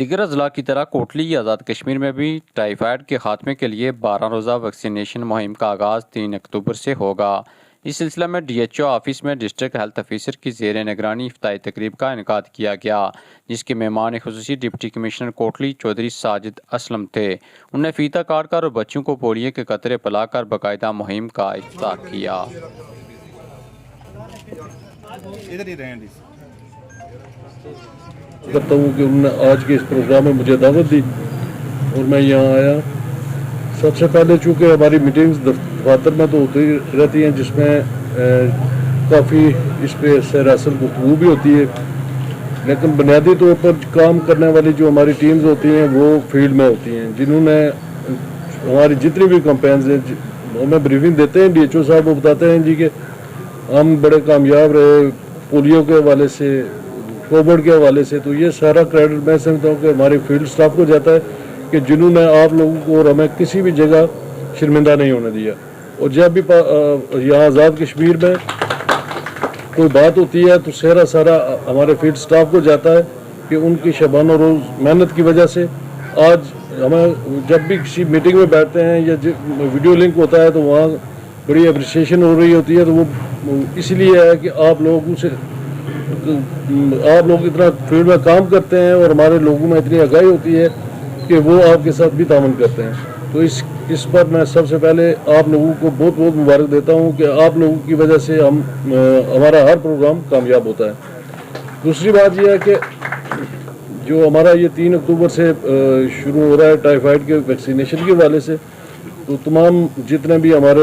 दीगर अजला की तरह कोटली आज़ाद कश्मीर में भी टाइफाइड के खात्मे के लिए 12 रोज़ा वैक्सीनेशन मुहिम का आगाज़ 3 अक्टूबर से होगा। इस सिलसिले में DHO ऑफिस में डिस्ट्रिक्ट हेल्थ ऑफिसर की ज़ेर निगरानी इफ्ताही तकरीब का इनेकाद किया गया, जिसके मेहमान खुसूसी डिप्टी कमिश्नर कोटली चौधरी साजिद असलम थे। उन्हें फीता काट कर और बच्चों को पोलियो के कतरे पिलाकर बाकायदा मुहिम का इफ्ताह किया। करता हूँ कि उन्होंने आज के इस प्रोग्राम में मुझे दावत दी और मैं यहाँ आया। सबसे पहले चूँकि हमारी मीटिंग्स दफ्तर में तो होती रहती हैं, जिसमें काफ़ी इस पर सैर असल गुफ्तगू भी होती है, लेकिन बुनियादी तौर पर काम करने वाली जो हमारी टीम्स होती हैं वो फील्ड में होती हैं, जिन्होंने हमारी जितनी भी कंपेन्स हैं हमें ब्रीफिंग देते हैं। DHO साहब वो बताते हैं जी कि हम बड़े कामयाब रहे पोलियो के हवाले से, कोविड के हवाले से। तो ये सारा क्रेडिट मैं समझता हूँ कि हमारे फील्ड स्टाफ को जाता है कि जिन्होंने आप लोगों को और हमें किसी भी जगह शर्मिंदा नहीं होने दिया। और जब भी यहाँ आज़ाद कश्मीर में कोई बात होती है तो सारा हमारे फील्ड स्टाफ को जाता है कि उनकी शबानो रोज़ मेहनत की वजह से आज हमें जब भी किसी मीटिंग में बैठते हैं या वीडियो लिंक होता है तो वहाँ बड़ी अप्रिसिएशन हो रही होती है। तो वो इसलिए है कि आप लोग इतना फील्ड में काम करते हैं और हमारे लोगों में इतनी आगाही होती है कि वो आपके साथ भी तामन करते हैं। तो इस पर मैं सबसे पहले आप लोगों को बहुत बहुत मुबारक देता हूं कि आप लोगों की वजह से हमारा हर प्रोग्राम कामयाब होता है। दूसरी बात यह है कि जो हमारा ये 3 अक्टूबर से शुरू हो रहा है टाइफाइड के वैक्सीनेशन के हवाले से, तो तमाम जितने भी हमारे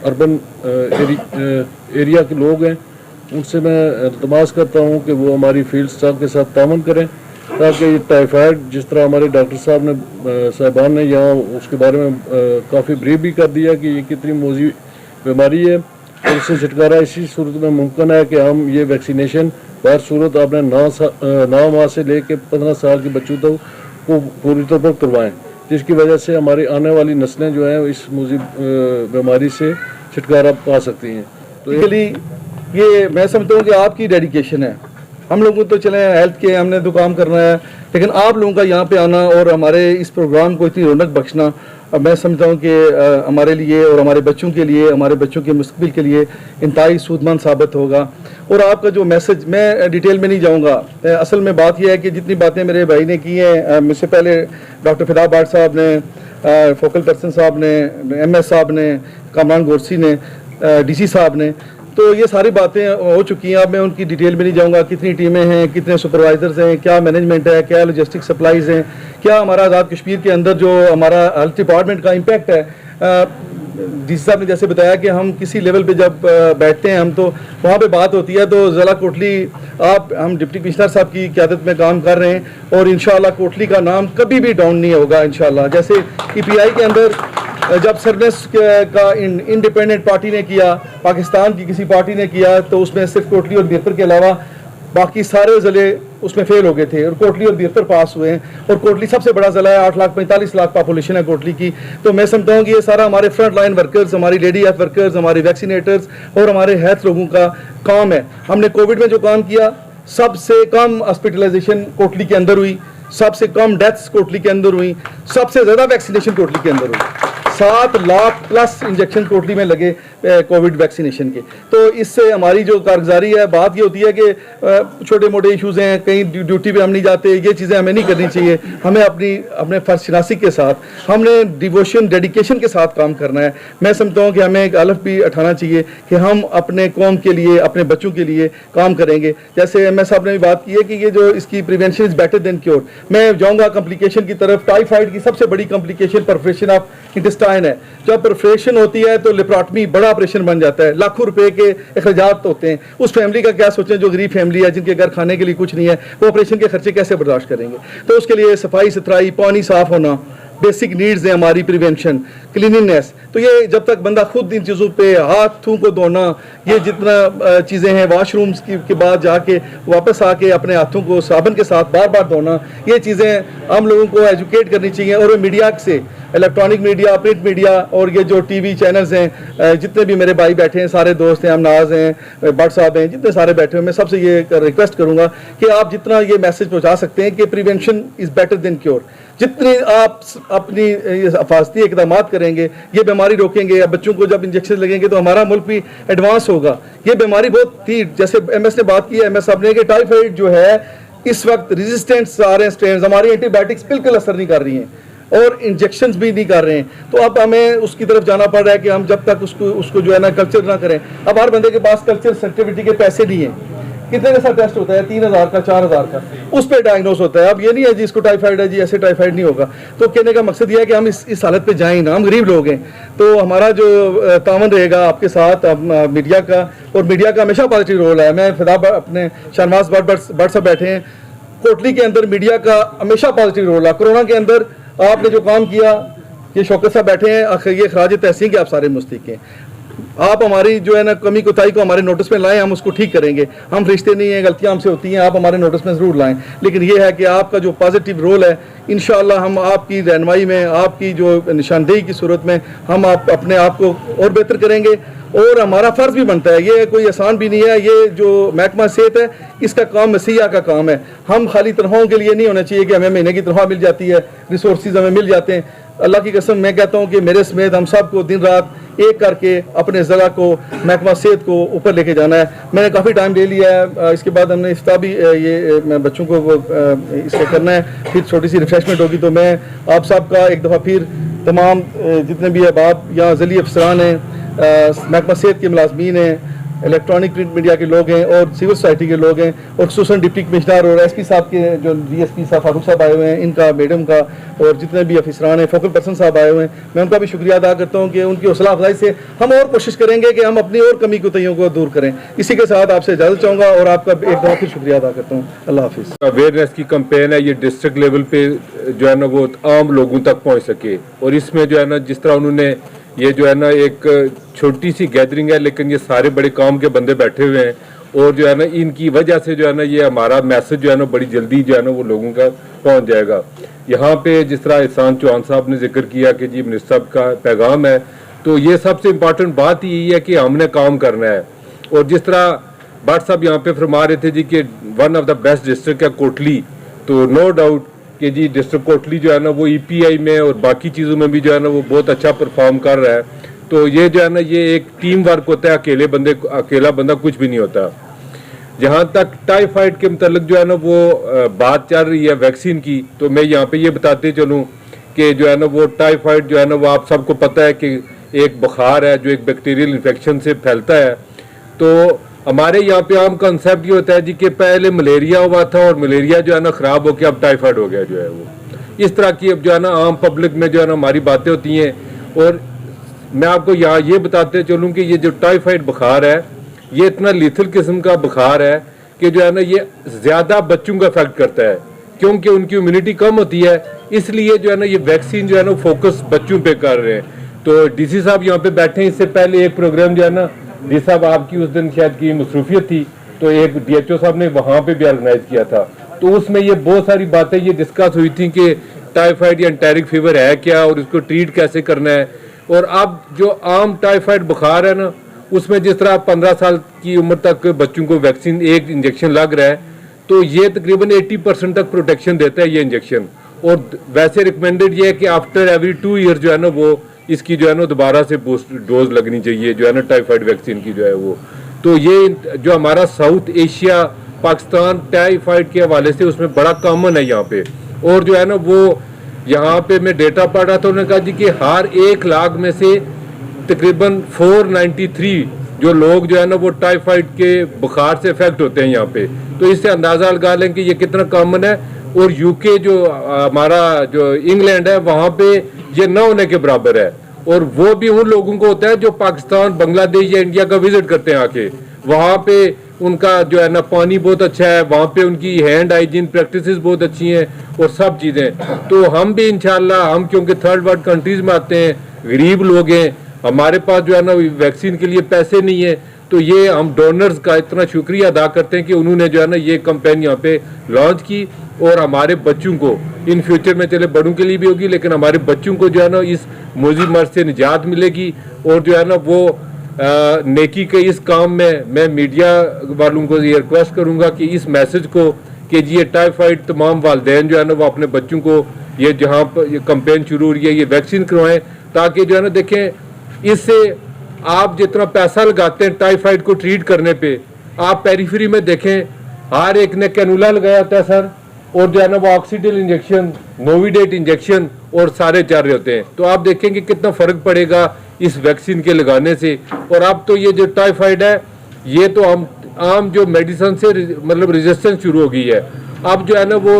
अर्बन एरिया के लोग हैं उनसे मैं इल्तमास करता हूँ कि वो हमारी फील्ड स्टाफ के साथ तामन करें, ताकि ये टाइफाइड जिस तरह हमारे डॉक्टर साहबान ने यहाँ उसके बारे में काफ़ी ब्रीफ भी कर दिया कि ये कितनी मोजी बीमारी है और इससे छुटकारा इसी सूरत में मुमकिन है कि हम ये वैक्सीनेशन बाहर सूरत आपने 9 माह से लेकर 15 साल के बच्चों तक को पूरी तौर पर करवाएँ, जिसकी वजह से हमारी आने वाली नस्लें जो हैं इस मोजी बीमारी से छुटकारा पा सकती हैं। तो ये मैं समझता हूँ कि आपकी डेडिकेशन है। हम लोगों तो चले हेल्थ के हमने तो काम करना है, लेकिन आप लोगों का यहाँ पे आना और हमारे इस प्रोग्राम को इतनी रौनक बख्शना, अब मैं समझता हूँ कि हमारे लिए और हमारे बच्चों के लिए, हमारे बच्चों के मुस्तकबिल के लिए इंतहाई सूदमंद साबित होगा। और आपका जो मैसेज, मैं डिटेल में नहीं जाऊँगा, असल में बात यह है कि जितनी बातें मेरे भाई ने की हैं, मुझसे पहले डॉक्टर फिदा भाट साहब ने, फोकल पर्सन साहब ने, MS साहब ने, कामरान गोरसी ने, DC साहब ने, तो ये सारी बातें हो चुकी हैं। अब मैं उनकी डिटेल में नहीं जाऊंगा। कितनी टीमें हैं, कितने सुपरवाइजर्स हैं, क्या मैनेजमेंट है, क्या लॉजिस्टिक सप्लाईज हैं, क्या हमारा आज़ाद कश्मीर के अंदर जो हमारा हेल्थ डिपार्टमेंट का इम्पैक्ट है। DC साहब ने जैसे बताया कि हम किसी लेवल पे जब बैठते हैं हम तो वहाँ पे बात होती है, तो ज़िला कोटली हम डिप्टी कमिश्नर साहब की क़यादत में काम कर रहे हैं और इंशाअल्लाह कोटली का नाम कभी भी डाउन नहीं होगा इंशाअल्लाह। जैसे EPI के अंदर जब सर्विस का इंडिपेंडेंट पार्टी ने किया, पाकिस्तान की किसी पार्टी ने किया, तो उसमें सिर्फ कोटली और बीरपुर के अलावा बाकी सारे ज़िले उसमें फेल हो गए थे और कोटली और बीरपुर पास हुए हैं। और कोटली सबसे बड़ा ज़िला है, 8,45,00,000 पॉपुलेशन है कोटली की। तो मैं समझता हूँ कि ये सारा हमारे फ्रंट लाइन वर्कर्स, हमारी लेडी हेल्थ वर्कर्स, हमारे वैक्सीनेटर्स और हमारे हेल्थ लोगों का काम है। हमने कोविड में जो काम किया, सबसे कम हॉस्पिटलाइजेशन कोटली के अंदर हुई, सबसे कम डेथ्स कोटली के अंदर हुई, सबसे ज़्यादा वैक्सीनेशन कोटली के अंदर हुई। 7 लाख प्लस इंजेक्शन कोटली में लगे कोविड वैक्सीनेशन के। तो इससे हमारी जो कारगुजारी है, बात ये होती है कि छोटे मोटे इश्यूज़ हैं, कहीं ड्यूटी पे हम नहीं जाते, ये चीज़ें हमें नहीं करनी चाहिए। हमें अपने फर्ज शनासी के साथ, हमने डिवोशन डेडिकेशन के साथ काम करना है। मैं समझता हूँ कि हमें एक अलफ भी उठाना चाहिए कि हम अपने कौम के लिए, अपने बच्चों के लिए काम करेंगे। जैसे MS साहब ने भी बात की है कि ये जो इसकी prevention is better than cure. मैं जाऊँगा कम्प्लिकेशन की तरफ। टाइफाइड की सबसे बड़ी कम्प्लिकेशन परफोरेशन ऑफ इंटेस्टाइन है। जब परफोरेशन होती है तो लेप्रोटमी बड़ा ऑपरेशन बन जाता है, लाखों रुपए के अखराजात होते हैं। उस फैमिली का क्या सोचें जो गरीब फैमिली है, जिनके घर खाने के लिए कुछ नहीं है, वो ऑपरेशन के खर्चे कैसे बर्दाश्त करेंगे। तो उसके लिए सफाई सुथराई, पानी साफ होना, बेसिक नीड्स हैं हमारी, प्रिवेंशन, क्लीनिंगनेस। तो ये जब तक बंदा खुद इन चीज़ों पे हाथों को धोना, ये जितना चीज़ें हैं, वॉशरूम्स के बाद जाके वापस आके अपने हाथों को साबुन के साथ बार बार धोना, ये चीज़ें हम लोगों को एजुकेट करनी चाहिए। और मीडिया से, इलेक्ट्रॉनिक मीडिया, प्रिंट मीडिया और ये जो टीवी चैनल्स हैं, जितने भी मेरे भाई बैठे हैं, सारे दोस्त हैं, हमनाज हैं, भट्ट साहब हैं, जितने सारे बैठे हैं, मैं सबसे ये रिक्वेस्ट करूंगा कि आप जितना ये मैसेज पहुंचा सकते हैं कि prevention is better than cure. जितनी आप अपनी हिफाजती इकदाम करेंगे, ये बीमारी रोकेंगे, या बच्चों को जब इंजेक्शन लगेंगे तो हमारा मुल्क भी एडवांस होगा। ये बीमारी बहुत थी, जैसे एमएस ने बात की है, एमएस साहब ने, कि टाइफाइड जो है इस वक्त रेजिस्टेंट आ रहे हैं स्ट्रेन, हमारी एंटीबायोटिक्स बिल्कुल असर नहीं कर रही हैं और इंजेक्शंस भी नहीं कर रहे हैं। तो अब हमें उसकी तरफ जाना पड़ रहा है कि हम जब तक उसको जो है ना कल्चर ना करें। अब हर बंदे के पास कल्चर सर्टिफिकेट के पैसे नहीं है। कितने का टेस्ट होता है? 3000 का, 4000 का, उस पर डायग्नोस होता है। अब ये नहीं है जी इसको टाइफाइड है जी, ऐसे टाइफाइड नहीं होगा। तो कहने का मकसद ये है कि हम इस हालत पे जाएं ना, हम गरीब लोग हैं। तो हमारा जो तावन रहेगा आपके साथ मीडिया का, और मीडिया का हमेशा पॉजिटिव रोल है। मैं फिदा अपने शाहनवाज भट्ट साहब बैठे हैं, कोटली के अंदर मीडिया का हमेशा पॉजिटिव रोल है। कोरोना के अंदर आपने जो काम किया, ये शौकत साहब बैठे हैं, ये खराज तहसीन के आप सारे मुस्तहिक हैं। आप हमारी जो है ना कमी कोताही को हमारे नोटिस में लाएं, हम उसको ठीक करेंगे। हम रिश्ते नहीं हैं, गलतियां हमसे होती हैं, आप हमारे नोटिस में ज़रूर लाएं। लेकिन ये है कि आपका जो पॉजिटिव रोल है, इंशाअल्लाह हम आपकी रहनुमाई में, आपकी जो निशानदेही की सूरत में हम अपने आप को और बेहतर करेंगे। और हमारा फ़र्ज़ भी बनता है, ये कोई आसान भी नहीं है। ये जो महकमा सेहत है, इसका काम मसीहा का काम है। हम खाली तनख्वाहों के लिए नहीं होना चाहिए कि हमें महीने की तनख्वाह मिल जाती है, रिसोर्सेज हमें मिल जाते हैं। अल्लाह की कसम मैं कहता हूँ कि मेरे समेत हम सब को दिन रात एक करके अपने ज़िला को, महकमा सेहत को ऊपर लेके जाना है। मैंने काफ़ी टाइम ले लिया है, इसके बाद हमने इफ्तार भी ये बच्चों को इसको करना है, फिर छोटी सी रिफ्रेशमेंट होगी। तो मैं आप सब का एक दफ़ा फिर तमाम जितने भी अहबाब यहाँ ज़िली अफसरान हैं, महकमा सेहत के मुलाजमीन हैं, इलेक्ट्रॉनिक प्रिंट मीडिया के लोग हैं और सिविल सोसाइटी के लोग हैं, और खुसूसन डिप्टी कमिश्नर और एसपी साहब के जो डीएसपी साहब फारूक साहब आए हुए हैं, इनका, मैडम का, और जितने भी अफसरान हैं, फोकल पर्सन साहब आए हुए हैं, मैं उनका भी शुक्रिया अदा करता हूं कि उनकी हौसला अफजाई से हम और कोशिश करेंगे कि हम अपनी और कमी कोताहियों को दूर करें। इसी के साथ आपसे इजाज़त चाहूँगा और आपका एक दफ़ा फिर शुक्रिया अदा करता हूँ। अल्लाह हाफिज़। अवेयरनेस की कैंपेन है, ये डिस्ट्रिक्ट लेवल पे जो है ना वो आम लोगों तक पहुँच सके। और इसमें जो है ना जिस तरह उन्होंने ये जो है ना एक छोटी सी गैदरिंग है, लेकिन ये सारे बड़े काम के बंदे बैठे हुए हैं, और जो है ना इनकी वजह से जो है ना ये हमारा मैसेज जो है ना बड़ी जल्दी जो है ना वो लोगों का पहुंच जाएगा। यहाँ पे जिस तरह एहसान चौहान साहब ने जिक्र किया कि जी मिनिस्टर साहब का पैगाम है, तो ये सबसे इम्पॉर्टेंट बात यही है कि हमने काम करना है। और जिस तरह भट्ट साहब यहाँ पे फरमा रहे थे जी कि one of the best district है कोटली, तो नो डाउट कि जी डिस्ट्रिक्ट कोटली जो है ना वो ईपीआई में और बाकी चीज़ों में भी जो है ना वो बहुत अच्छा परफॉर्म कर रहा है। तो ये जो है ना ये एक टीम वर्क होता है, अकेला बंदा कुछ भी नहीं होता। जहाँ तक टाइफाइड के मतलब जो है ना वो बात चल रही है वैक्सीन की, तो मैं यहाँ पे ये बताते चलूँ कि जो है ना वो टाइफाइड जो है ना वो आप सबको पता है कि एक बुखार है जो एक बैक्टीरियल इन्फेक्शन से फैलता है। तो हमारे यहाँ पे आम कंसेप्ट ये होता है जी कि पहले मलेरिया हुआ था और मलेरिया जो है ना ख़राब हो गया, अब टाइफाइड हो गया जो है वो। इस तरह की अब जो है ना आम पब्लिक में जो है ना हमारी बातें होती हैं। और मैं आपको यहाँ ये बताते चलूँ कि ये जो टाइफाइड बुखार है, ये इतना लीथल किस्म का बुखार है कि जो है ना ये ज़्यादा बच्चों को अफेक्ट करता है, क्योंकि उनकी इम्यूनिटी कम होती है। इसलिए जो है ना ये वैक्सीन जो है ना फोकस बच्चों पे कर रहे हैं। तो डीसी साहब यहाँ पे बैठे हैं, इससे पहले एक प्रोग्राम जो है ना डी साहब आपकी उस दिन शायद की मसरूफियत थी, तो एक डीएचओ साहब ने वहाँ पे भी ऑर्गेनाइज किया था। तो उसमें ये बहुत सारी बातें ये डिस्कस हुई थी कि टाइफाइड या एंटेरिक फीवर है क्या और इसको ट्रीट कैसे करना है। और अब जो आम टाइफाइड बुखार है ना, उसमें जिस तरह 15 साल की उम्र तक बच्चों को वैक्सीन एक इंजेक्शन लग रहा है, तो ये तकरीबन 80% तक प्रोटेक्शन देता है ये इंजेक्शन। और वैसे रिकमेंडेड ये है कि आफ्टर एवरी 2 ईयर जो है ना वो इसकी जो है ना दोबारा से बूस्ट डोज लगनी चाहिए जो है ना टाइफाइड वैक्सीन की जो है वो। तो ये जो हमारा साउथ एशिया पाकिस्तान टाइफाइड के हवाले से उसमें बड़ा कॉमन है यहाँ पे। और जो है ना वो यहाँ पे मैं डेटा पढ़ रहा था, उन्होंने कहा जी कि हर 1 लाख में से तकरीबन 493 जो लोग जो है ना वो टाइफाइड के बुखार से इफेक्ट होते हैं यहाँ पे। तो इससे अंदाज़ा लगा लें कि ये कितना कॉमन है। और यूके जो हमारा जो इंग्लैंड है वहाँ पे ये न होने के बराबर है। और वो भी उन लोगों को होता है जो पाकिस्तान, बांग्लादेश या इंडिया का विजिट करते हैं आके। वहाँ पे उनका जो है ना पानी बहुत अच्छा है, वहाँ पे उनकी हैंड हाइजीन प्रैक्टिसेस बहुत अच्छी हैं और सब चीज़ें। तो हम भी इंशाल्लाह, हम क्योंकि थर्ड वर्ल्ड कंट्रीज़ में आते हैं, गरीब लोग हैं, हमारे पास जो है ना वैक्सीन के लिए पैसे नहीं है, तो ये हम डोनर्स का इतना शुक्रिया अदा करते हैं कि उन्होंने जो है ना ये कैंपेन यहाँ पे लॉन्च की और हमारे बच्चों को इन फ्यूचर में, चले बड़ों के लिए भी होगी, लेकिन हमारे बच्चों को जो है ना इस मोजी मर्ज से निजात मिलेगी। और जो है ना वो नेकी के इस काम में मैं मीडिया वालों को ये रिक्वेस्ट करूंगा कि इस मैसेज को कि जी ये टाइफाइड तमाम वालिदैन जो है ना वो अपने बच्चों को ये जहाँ पर ये कैंपेन शुरू हो रही है ये वैक्सीन करवाएं, ताकि जो है ना देखें इससे आप जितना पैसा लगाते हैं टाइफाइड को ट्रीट करने पे, आप पेरीफेरी में देखें हर एक ने कैनुला लगाया होता है सर, और जो है ना वो ऑक्सीडिल इंजेक्शन, नोविडेट इंजेक्शन और सारे चल रहे होते हैं। तो आप देखेंगे कितना फर्क पड़ेगा इस वैक्सीन के लगाने से। और अब तो ये जो टाइफाइड है ये तो हम आम जो मेडिसिन से मतलब रेजिस्टेंस शुरू हो गई है, अब जो है ना वो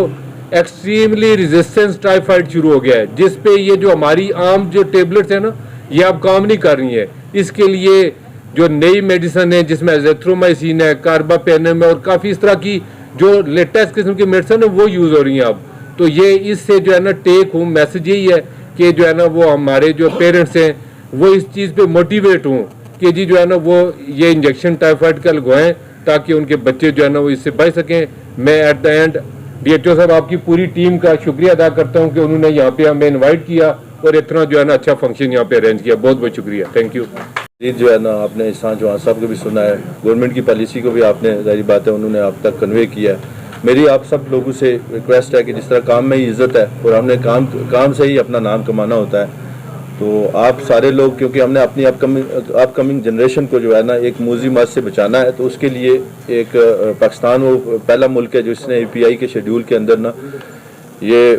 एक्सट्रीमली रेजिस्टेंस टाइफाइड शुरू हो गया है, जिस पे ये जो हमारी आम जो टेबलेट्स है ना ये अब काम नहीं कर रही है। इसके लिए जो नई मेडिसिन है जिसमें एज़िथ्रोमाइसिन है, कार्बापेनम है और काफ़ी इस तरह की जो लेटेस्ट किस्म की मेडिसिन है वो यूज़ हो रही हैं अब। तो ये इससे जो है ना टेक होम मैसेज यही है कि जो है ना वो हमारे जो पेरेंट्स हैं वो इस चीज़ पे मोटिवेट हों कि जी जो है ना वो ये इंजेक्शन टाइफाइड का लगवाएं, ताकि उनके बच्चे जो है ना वो इससे बच सकें। मैं एट द एंड DHO साहब आपकी पूरी टीम का शुक्रिया अदा करता हूँ कि उन्होंने यहाँ पे हमें इन्वाइट किया और इतना जो है ना अच्छा फंक्शन यहाँ पे अरेंज किया। बहुत बहुत शुक्रिया, थैंक यू। ये जो है ना आपने इहसान चौहान साहब को भी सुना है, गवर्नमेंट की पॉलिसी को भी आपने जाहिर बात है उन्होंने आप तक कन्वे किया है। मेरी आप सब लोगों से रिक्वेस्ट है कि जिस तरह काम में ही इज्जत है और हमने काम से ही अपना नाम कमाना होता है, तो आप सारे लोग, क्योंकि हमने अपनी अपकमिंग जनरेशन को जो है ना एक मूजी मर्ज से बचाना है, तो उसके लिए एक पाकिस्तान वो पहला मुल्क है जिसने API के शेड्यूल के अंदर ना ये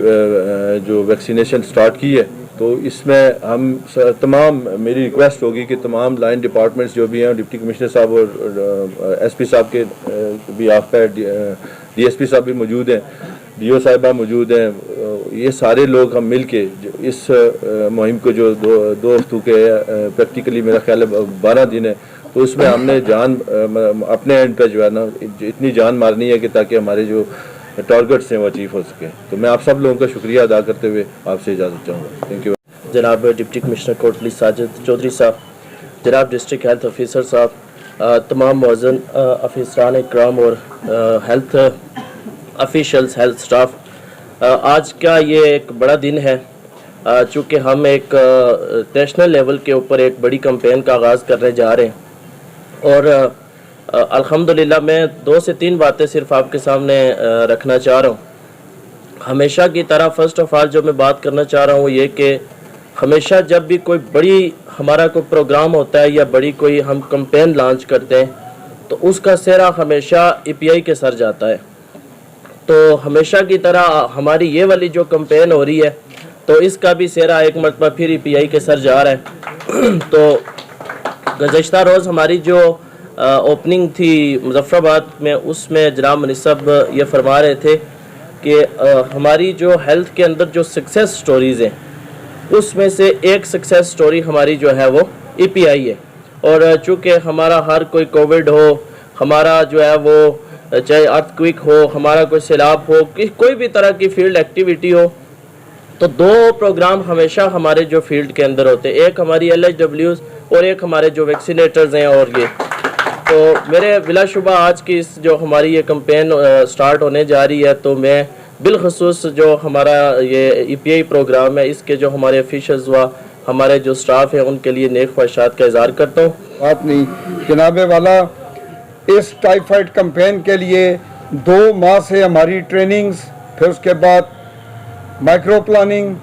जो वैक्सीनेशन स्टार्ट की है। तो इसमें हम तमाम, मेरी रिक्वेस्ट होगी कि तमाम लाइन डिपार्टमेंट्स जो भी हैं, डिप्टी कमिश्नर साहब और SP साहब के भी आप पे DSP साहब भी मौजूद हैं, DO साहिबा मौजूद हैं, ये सारे लोग हम मिल के इस मुहिम को जो दो हफ्तों के प्रैक्टिकली मेरा ख्याल है 12 दिन है, तो उसमें हमने जान अपने एंड पे जो है ना इतनी जान मारनी है कि ताकि हमारे जो टारगेट्स हैं वो अचीव हो सके। तो मैं आप सब लोगों का शुक्रिया अदा करते हुए आपसे इजाज़त चाहूँगा। Thank you. जनाब डिप्टी कमिश्नर कोटली साजिद चौधरी साहब, जनाब डिस्ट्रिक्ट हेल्थ ऑफिसर साहब, तमाम मौज़न अफसरान इकराम और हेल्थ ऑफिशियल्स, हेल्थ स्टाफ, आज का ये एक बड़ा दिन है चूँकि हम एक नेशनल लेवल के ऊपर एक बड़ी कैंपेन का आगाज़ करने जा रहे हैं। और अल्हम्दुलिल्लाह मैं 2 से 3 बातें सिर्फ आपके सामने रखना चाह रहा हूँ। हमेशा की तरह फर्स्ट ऑफ ऑल जो मैं बात करना चाह रहा हूँ ये कि हमेशा जब भी कोई बड़ी हमारा कोई प्रोग्राम होता है या बड़ी कोई हम कैंपेन लॉन्च करते हैं तो उसका सेहरा हमेशा EPI के सर जाता है। तो हमेशा की तरह हमारी ये वाली जो कैंपेन हो रही है तो इसका भी सेहरा एक मरतबा फिर EPI के सर जा रहा है। तो गुज़श्ता रोज़ हमारी जो ओपनिंग थी मुज़फ़्फ़राबाद में, उसमें जनाब मुनीर साहब ये फरमा रहे थे कि हमारी जो हेल्थ के अंदर जो सक्सेस स्टोरीज़ हैं उसमें से एक सक्सेस स्टोरी हमारी जो है वो EPI है। और चूँकि हमारा हर कोई कोविड हो, हमारा जो है वो चाहे अर्थक्वेक हो, हमारा कोई सैलाब हो, कोई भी तरह की फील्ड एक्टिविटी हो, तो 2 प्रोग्राम हमेशा हमारे जो फील्ड के अंदर होते हैं, एक हमारी LHWs और एक हमारे जो वैक्सीनेटर्स हैं। और ये तो मेरे बिलाशुबा आज की इस जो हमारी ये कैंपेन स्टार्ट होने जा रही है, तो मैं बिलखसूस जो हमारा ये EPI प्रोग्राम है इसके जो हमारे ऑफिशल्स व हमारे जो स्टाफ है उनके लिए नेक ख्वाहिशात का इज़हार करता हूँ। बात नहीं जनाबे वाला, इस टाइफाइड कैंपेन के लिए 2 माह से हमारी ट्रेनिंग्स, फिर उसके बाद माइक्रो प्लानिंग,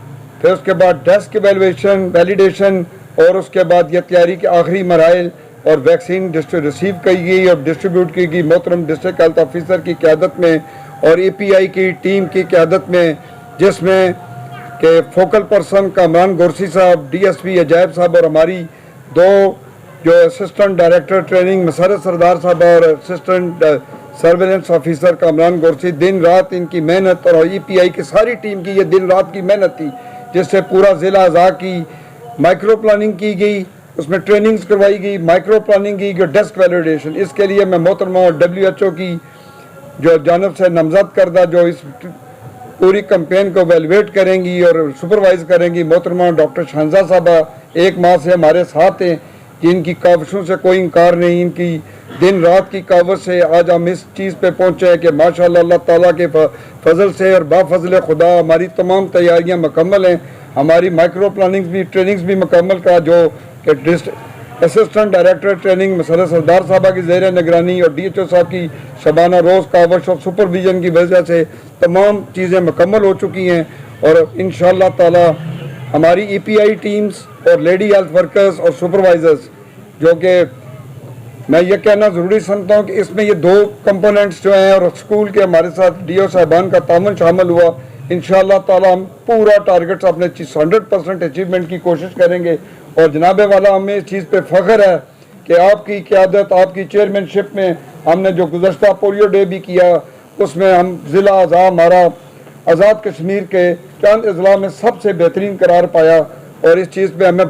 फिर उसके बाद डेस्क एवेलुएशन, वैलिडेशन और उसके बाद ये तैयारी के आखिरी मराइल और वैक्सीन रिसीव की गई और डिस्ट्रीब्यूट की गई मोहतरम डिस्ट्रिक्ट हेल्थ ऑफिसर की क़यादत में और API की टीम की क़यादत में, जिसमें के फोकल पर्सन कामरान गोरसी साहब, DSP अजायब साहब और हमारी 2 जो असिस्टेंट डायरेक्टर ट्रेनिंग मसरत सरदार साहब और असिस्टेंट सर्वेलेंस ऑफिसर कामरान गोरसी, दिन रात इनकी मेहनत और EPI की सारी टीम की ये दिन रात की मेहनत थी, जिससे पूरा ज़िला अज़ा की माइक्रो प्लानिंग की गई, उसमें ट्रेनिंग्स करवाई गई, माइक्रो प्लानिंग की गई, डेस्क वैलिडेशन। इसके लिए मैं मोहतरमा WHO की जो जानब से नामजद करदा जो इस पूरी कैंपेन को वैल्यूएट करेंगी और सुपरवाइज करेंगी, मोहतरमा डॉक्टर शहनजा साहबा 1 माह से हमारे साथ हैं, जिनकी काविशों से कोई इनकार नहीं, इनकी दिन रात की कावश से आज हम इस चीज़ पे पहुँचे हैं कि माशाअल्लाह अल्लाह ताला के फजल से और बाफजल खुदा हमारी तमाम तैयारियाँ मुकम्मल हैं। हमारी माइक्रो प्लानिंग भी ट्रेनिंग्स भी मुकम्मल का जो कि असिस्टेंट डायरेक्टर ट्रेनिंग मसरत सरदार साहबा की ज़ेर निगरानी और DHO साहब की शबाना रोज़ कावश और सुपरविजन की वजह से तमाम चीज़ें मुकम्मल हो चुकी हैं। और इंशाअल्लाह ताला हमारी EPI टीम्स और लेडी हेल्थ वर्कर्स और सुपरवाइज़र्स, जो कि मैं ये कहना ज़रूरी समझता हूँ कि इसमें ये 2 कंपोनेंट्स जो हैं और स्कूल के हमारे साथ DO साहबान का तामन शामिल हुआ, इंशाअल्लाह ताला हम पूरा टारगेट्स अपने 100% अचीवमेंट की कोशिश करेंगे। और जनाबे वाला हमें इस चीज़ पे फ़ख्र है कि आपकी क़यादत, आपकी चेयरमैनशिप में हमने जो गुज़श्ता पोलियो डे भी किया, उसमें हम ज़िला हमारा आज़ाद कश्मीर के चंद अजला में सबसे बेहतरीन करार पाया। और इस चीज़ पे हमें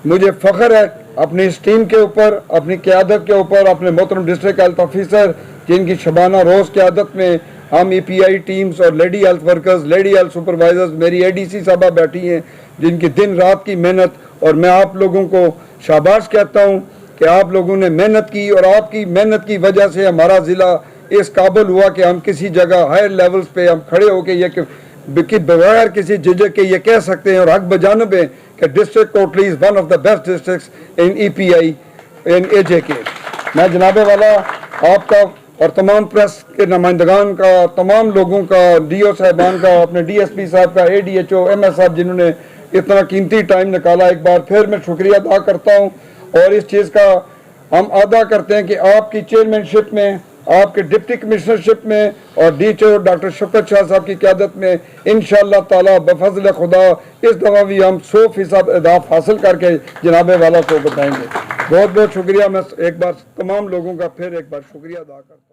मुझे फ़ख्र है अपनी इस टीम के ऊपर, अपनी क़यादत के ऊपर, अपने मोहतरम डिस्ट्रिक्ट हेल्थ ऑफिसर जिनकी शबाना रोज़ क़यादत में हम EPI टीम्स और lady health workers, lady health supervisors, मेरी ADC साहबा बैठी हैं जिनकी दिन रात की मेहनत। और मैं आप लोगों को शाबाश कहता हूँ कि आप लोगों ने मेहनत की और आपकी मेहनत की वजह से हमारा ज़िला इस काबिल हुआ कि हम किसी जगह हायर लेवल्स पे हम खड़े होकर ये कि बगैर किसी झिझक के ये कह सकते हैं और हक बजानब है कि district Kotli is one of the best districts in EPI in AJK। मैं जनाबे वाला आपका और तमाम प्रेस के नुमाइंदगान का, तमाम लोगों का, DO साहबान का, अपने DSP साहब का, ADHO MS साहब जिन्होंने इतना कीमती टाइम निकाला, एक बार फिर मैं शुक्रिया अदा करता हूँ। और इस चीज़ का हम अदा करते हैं कि आपकी चेयरमैनशिप में, आपके डिप्टी कमिश्नरशिप में और DHO डॉक्टर शौकत शाह साहब की क़यादत में इंशाअल्लाह ताला बफज़ल खुदा इस दफ़ा भी हम 100% अहदाफ हासिल करके जनाबे वाला को बताएंगे। बहुत बहुत शुक्रिया। मैं एक बार तमाम लोगों का फिर एक बार शुक्रिया अदा करता हूँ।